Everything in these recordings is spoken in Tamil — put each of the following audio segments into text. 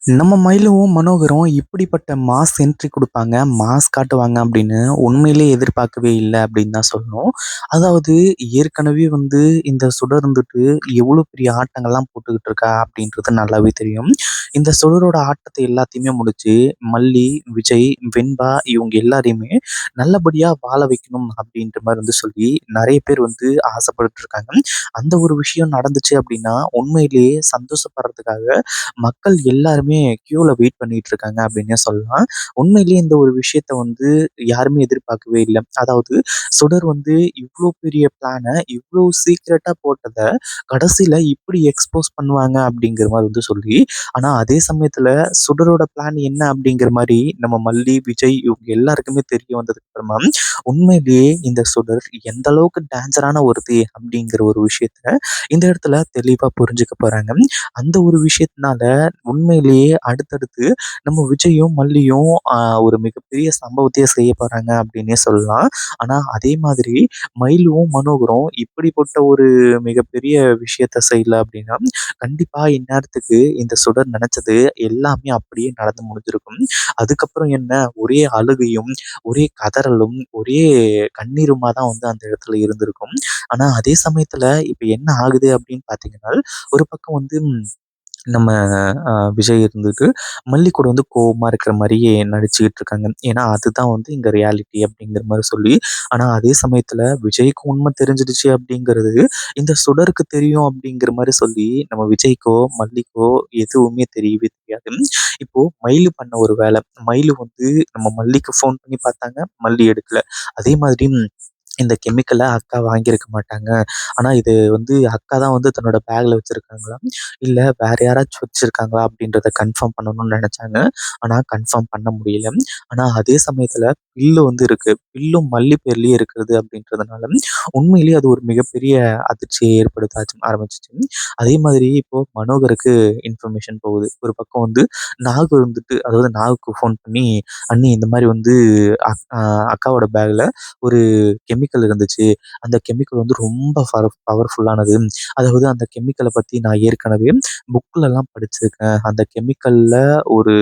நம்ம மயிலும், மனோகரும் இப்படிப்பட்ட மாஸ் என்ட்ரி குடுப்பாங்க, மாஸ் காட்டுவாங்க அப்படின்னு உண்மையிலேயே எதிர்பார்க்கவே இல்ல அப்படின்னு தான் சொல்லணும். அதாவது ஏற்கனவே வந்து இந்த சுடர் இருந்துட்டு எவ்வளோ பெரிய ஆட்டங்கள்லாம் போட்டுக்கிட்டு இருக்கா அப்படின்றது நல்லாவே தெரியும். இந்த சுடரோட ஆட்டத்த எல்லாத்தையுமே முடிச்சு, மல்லி, விஜய், வெண்பா இவங்க எல்லாரையுமே நல்லபடியா வாழ வைக்கணும் அப்படின்ற மாரி வந்து சொல்லி நெறைய பேர் வந்து ஆசைப்பட்டுட்டு இருக்காங்க. அந்த ஒரு விஷயம் நடந்துச்சு அப்படின்னா, உண்மையிலேயே சந்தோஷப்படுறதுக்காக மக்கள் எல்லாருமே கியூல வெயிட் பண்ணிட்டு இருக்காங்க அப்படின்னே சொல்லலாம். உண்மையிலேயே இந்த ஒரு விஷயத்த வந்து யாருமே எதிர்பார்க்கவே இல்ல. அதாவது சுடர் வந்து இவ்ளோ பெரிய பிளான இவ்ளோ சீக்ரெட்டா போட்டத கடைசியில இப்படி எக்ஸ்போஸ் பண்ணுவாங்க அப்படிங்கிற மாரி வந்து சொல்லி, ஆனா அதே சமயத்துல சுடரோட பிளான் என்ன அப்படிங்கிற மாரி நம்ம மல்லி, விஜய் இவங்க எல்லாருக்குமே தெரிய வந்ததுக்கு அப்புறமா, உண்மையிலேயே இந்த சுடர் எந்த அளவுக்கு டேஞ்சரான ஒருத்தி அப்படிங்கிற ஒரு விஷயத்த இந்த இடத்துல தெளிவா புரிஞ்சுக்க போறாங்க. அந்த ஒரு விஷயத்தினால உண்மையிலேயே அடுத்தடுத்து நம்ம விஜயும், மல்லியும் ஒரு மிகப்பெரிய சம்பவத்தையே செய்ய போறாங்க அப்படின்னே சொல்லலாம். ஆனா அதே மாதிரி மயிலும், மனோகரும் இப்படிப்பட்ட ஒரு மிகப்பெரிய விஷயத்த செய்யல அப்படின்னா, கண்டிப்பா இந்நேரத்துக்கு இந்த சுடர் நெனச்சது எல்லாமே அப்படியே நடந்து முடிஞ்சிருக்கும். அதுக்கப்புறம் என்ன ஒரே அழுகையும், ஒரே கதறலும், ஒரே கண்ணீருமா தான் வந்து அந்த இடத்துல இருந்திருக்கும். ஆனா அதே சமயத்துல இப்ப என்ன ஆகுது அப்படின்னு பார்த்தீங்கன்னா, ஒரு பக்கம் வந்து நம்ம விஜய் இருந்துட்டு, மல்லி கூட வந்து கோவமா இருக்கிற மாரியே நடிச்சுக்கிட்டு இருக்காங்க. ஏன்னா, அதுதான் வந்து இங்க ரியாலிட்டி அப்படிங்கிற மாரி சொல்லி, ஆனா அதே சமயத்துல விஜய்க்கு உண்மை தெரிஞ்சிடுச்சு அப்படிங்கிறது, இந்த சுடருக்கு தெரியும் அப்படிங்கிற மாரி சொல்லி, நம்ம விஜய்க்கோ, மல்லிக்கோ எதுவுமே தெரியவே தெரியாது. இப்போ மயிலு பண்ண ஒரு வேலை. மயிலு வந்து நம்ம மல்லிக்கு ஃபோன் பண்ணி பார்த்தாங்க, மல்லி எடுக்கல. அதே மாதிரி இந்த கெமிக்கல அக்கா வாங்கியிருக்க மாட்டாங்க. ஆனா இது வந்து அக்கா தான் வந்து தன்னோட பேக்ல வச்சிருக்காங்களா? இல்ல வேற யாராச்சும் வச்சிருக்காங்களா? அப்படின்றத கன்ஃபார்ம் பண்ணணும்னு நெனச்சாங்க. ஆனா கன்ஃபார்ம் பண்ண முடியல. ஆனா அதே சமயத்துல பில்லு வந்து இருக்கு. பில்லும் மல்லி பேர்லயே இருக்கிறது அப்படின்றதுனால, உண்மையிலேயே அது ஒரு மிகப்பெரிய அதிர்ச்சிய ஏற்படுத்த ஆரம்பிச்சுச்சு. அதே மாதிரி இப்போ மனோகருக்கு இன்ஃபர்மேஷன் போகுது. ஒரு பக்கம் வந்து நாகு இருந்துட்டு அதாவது நாகுக்கு ஃபோன் பண்ணி, "அண்ணி இந்த மாரி வந்து அக்காவோட பேக்ல ஒரு கெமிக்கல் இருந்துச்சு. அந்த கெமிக்கல் வந்து ரொம்ப பவர்ஃபுல்லானது. அதாவது அந்த கெமிக்கல பத்தி நான் ஏற்கனவே புக்லலாம் படிச்சிருக்கேன். அந்த கெமிக்கல்ல ஒரு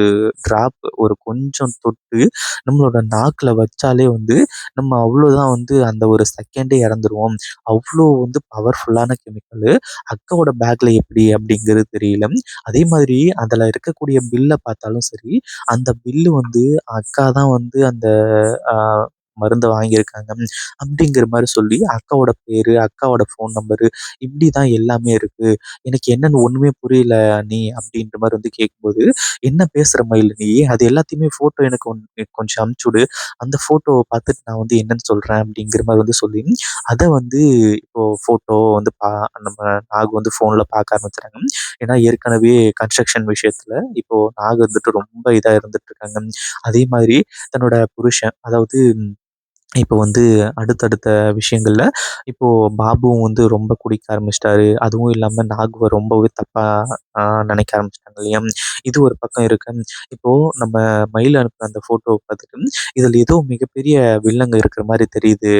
ஒரு கொஞ்சம் தொட்டு நம்மளோட நாக்குல வச்சாலே வந்து நம்ம அவ்வளோதான் வந்து அந்த ஒரு செகண்டே இறந்துருவோம். அவ்ளோ வந்து பவர்ஃபுல்லான கெமிக்கலு. அக்காவோட பேக்ல எப்படி அப்படிங்கிறது தெரியல. அதே மாதிரி அதுல இருக்கக்கூடிய பில்ல பார்த்தாலும் சரி, அந்த பில்லு வந்து அக்கா தான் வந்து அந்த அ மருந்த வாங்கியிருக்காங்க. அப்படிங்கிற மாரி சொல்லி அக்காவோட பேரு, அக்காவோட ஃபோன் நம்பரு இப்படி தான் எல்லாமே இருக்கு. எனக்கு என்னன்னு ஒண்ணுமே புரியல அண்ணி அப்படின்ற மாரி வந்து கேட்கும்போது, "என்ன பேசுற மயில் நீ? அது எல்லாத்தையுமே ஃபோட்டோ எனக்கு கொஞ்சம் அனுப்பிச்சுடு. அந்த ஃபோட்டோவ பார்த்துட்டு நான் வந்து என்னன்னு சொல்றேன்." அப்படிங்கிற மாரி வந்து சொல்லி, அத வந்து இப்போ ஃபோட்டோ வந்து நம்ம நாகு வந்து ஃபோன்ல பார்க்க ஆரம்பிச்சுட்டாங்க. ஏன்னா ஏற்கனவே கன்ஸ்ட்ரக்ஷன் விஷயத்துல இப்போ நாகு வந்துட்டு ரொம்ப இதா இருந்துட்டு இருக்காங்க. அதே மாதிரி தன்னோட புருஷன் அதாவது இப்போ வந்து அடுத்தடுத்த விஷயங்கள்ல இப்போ பாபுவும் வந்து ரொம்ப குடிக்க ஆரம்பிச்சிட்டாரு. அதுவும் இல்லாம நாகுவ ரொம்பவே தப்பா நினைக்க ஆரம்பிச்சுட்டாங்க இல்லையா? இது ஒரு பக்கம் இருக்கு. இப்போ நம்ம மயில் அனுப்புன அந்த ஃபோட்டோவ பார்த்துட்டு, இதில ஏதோ மிகப்பெரிய வில்லங்க இருக்கிற மாரி தெரியுது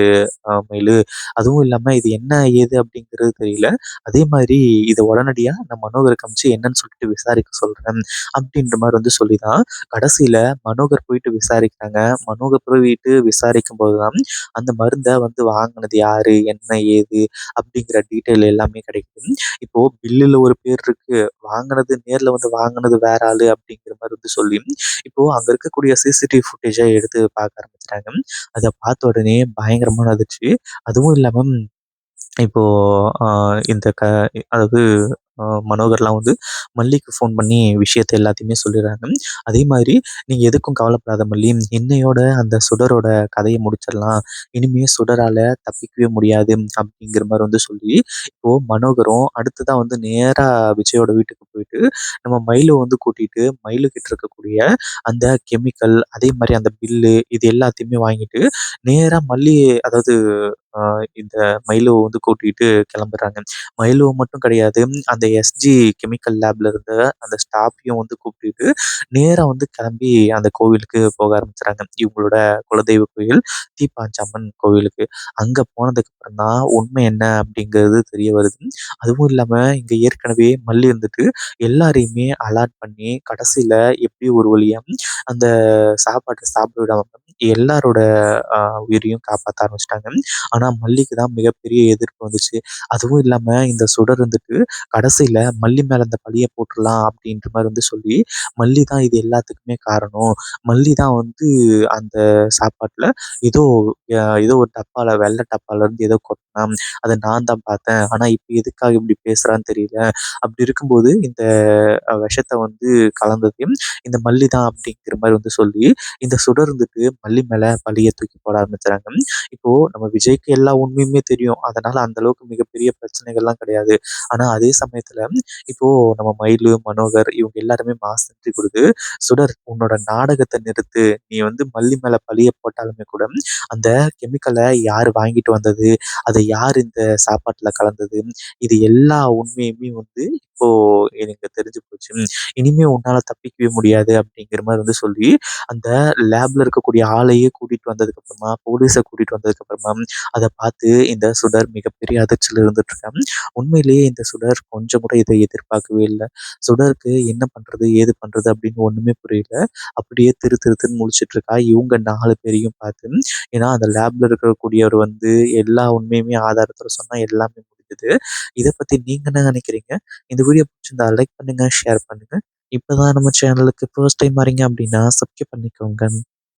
மயிலு. அதுவும் இல்லாம இது என்ன ஏது அப்படிங்கிறது தெரியல. அதே மாதிரி இத உடனடியா நான் மனோகருக்கு அனுப்பிச்சு என்னன்னு சொல்லிட்டு விசாரிக்க சொல்றேன். அப்படின்ற மாரி வந்து சொல்லி தான் கடைசியில மனோகர் போயிட்டு விசாரிக்கிறாங்க. மனோகர் போயிட்டு விசாரிக்கும்போது தான் அந்த மருந்த வந்து வாங்குனது யாரு? என்ன ஏது? அப்படிங்கிற டீட்டெயில் எல்லாமே கிடைக்குது. இப்போ பில்லுல ஒரு பேர் இருக்கு. வாங்குனது நேர்ல வந்து வாங்குனது வேற ஆளு அப்படிங்கிற மாரி வந்து சொல்லி, இப்போ அங்க இருக்கக்கூடிய சிசிடிவி ஃபுட்டேஜ எடுத்து பார்க்க ஆரம்பிச்சுட்டாங்க. அத பார்த்த உடனே பயங்கரமான அதிர்ச்சி. அதுவும் இல்லாம இப்போ அ இந்த அதாவது மனோகர்லாம் வந்து மல்லிக்கு ஃபோன் பண்ணி விஷயத்த எல்லாத்தையுமே சொல்லிடுறாங்க. அதே மாதிரி "நீங்க எதுக்கும் கவலைப்படாத மல்லி. இன்னையோட அந்த சுடரோட கதைய முடிச்சிடலாம். இனிமே சுடரால தப்பிக்கவே முடியாது." அப்படிங்கிற மாரி வந்து சொல்லி, இப்போ மனோகரும் அடுத்ததா வந்து நேரா விஜயோட வீட்டுக்கு போயிட்டு, நம்ம மயில வந்து கூட்டிட்டு மயிலு கிட்ட இருக்கக்கூடிய அந்த கெமிக்கல், அதே மாரி அந்த பில்லு இது எல்லாத்தையுமே வாங்கிட்டு நேரா அதாவது இந்த மயிலுவ வந்து கூட்டிட்டு கிளம்புறாங்க. மயிலுவ மட்டும் கிடையாது. அந்த எஸ்ஜி கெமிக்கல் லேப்ல இருந்த அந்த ஸ்டாஃப்பையும் வந்து கூப்பிட்டுட்டு நேரா வந்து கிளம்பி அந்த கோவிலுக்கு போக ஆரம்பிச்சுறாங்க. இவங்களோட குலதெய்வ கோயில் தீப்பாஞ்சம்மன் கோவிலுக்கு. அங்க போனதுக்கு அப்புறம் தான் உண்மை என்ன அப்படிங்கிறது தெரிய வருது. அதுவும் இல்லாம இங்க ஏற்கனவே மல்லி இருந்துட்டு எல்லாரையுமே அலாட் பண்ணி கடைசியில எப்படியோ ஒரு வழியா அந்த சாப்பாட்ட சாப்பிட விடாம எல்லாரோட அ உயிரையும் காப்பாத்த ஆரம்பிச்சுட்டாங்க. ஆனா மல்லிக்கு தான் மிகப்பெரிய எதிர்ப்பு வந்துச்சு. அதுவும் இல்லாம இந்த சுடர் வந்துட்டு கடைசியில மல்லி மேல இந்த பழிய போட்டுறலாம் அப்படின்ற மாரி வந்து சொல்லி, மல்லி தான் இது எல்லாத்துக்குமே காரணம். மல்லி தான் வந்து அந்த சாப்பாட்டுல ஏதோ ஏதோ ஒரு டப்பால வெள்ள டப்பால இருந்து ஏதோ கொட்னா. அத நான் தான் பார்த்தேன். ஆனா இப்ப எதுக்காக இப்படி பேசுறான்னு தெரியல. அப்படி இருக்கும்போது இந்த விஷத்த வந்து கலந்ததையும் இந்த மல்லி தான் அப்படிங்கிற மாரி வந்து சொல்லி, இந்த சுடர் வந்துட்டு மல்லி மேல பழிய தூக்கி போட ஆரம்பிச்சுறாங்க. இப்போ நம்ம விஜய்க்கு எல்லா உண்மையுமே தெரியும். அதனால அந்த அளவுக்கு மிகப்பெரிய பிரச்சனைகள்லாம் கிடையாது. ஆனா அதே சமயத்துல இப்போ நம்ம மயிலு, மனோகர் இவங்க எல்லாருமே மாஸ் என்ட்ரி குடுத்து, "சுடர் உன்னோட நாடகத்த நிறுத்து. நீ வந்து மல்லி மேல பழிய போட்டாலுமே கூட, அந்த கெமிக்கல யாரு வாங்கிட்டு வந்தது? அத யாரு இந்த சாப்பாட்டுல கலந்தது? இது எல்லா உண்மையுமே வந்து இப்போ எனக்கு தெரிஞ்சு போச்சு. இனிமே உன்னால தப்பிக்கவே முடியாது." அப்படிங்கிற மாரி வந்து சொல்லி, அந்த லேப்ல இருக்கக்கூடிய ஆளையே கூட்டிட்டு வந்ததுக்கு அப்புறமா, போலீஸ கூட்டிட்டு வந்ததுக்கு அப்புறமா, அத பார்த்து இந்த சுடர் மிகப்பெரிய அதிர்ச்சியில இருந்துட்டு இருக்கான். உண்மையிலேயே இந்த சுடர் கொஞ்சம் கூட இத எதிர்பார்க்கவே இல்ல. சுடருக்கு என்ன பண்றது? ஏது பண்றது? அப்படின்னு ஒண்ணுமே புரியல. அப்படியே திரு திருன்னு முழிச்சுட்டு இருக்கா. இவங்க 4 பேரையும் பார்த்து. ஏன்னா அந்த லேப்ல இருக்கக்கூடியவர் வந்து எல்லா உண்மையுமே ஆதாரத்தோட சொன்னா எல்லாமே முடிஞ்சுது. இத பத்தி நீங்க என்ன நினைக்கிறீங்க? இந்த வீடியோ பிடிச்சிருந்தா லைக் பண்ணுங்க, ஷேர் பண்ணுங்க. இப்பதான் நம்ம சேனலுக்கு ஃபர்ஸ்ட் டைம் வரீங்க அப்படின்னா சப்ஸ்கிரைப் பண்ணிக்கோங்க.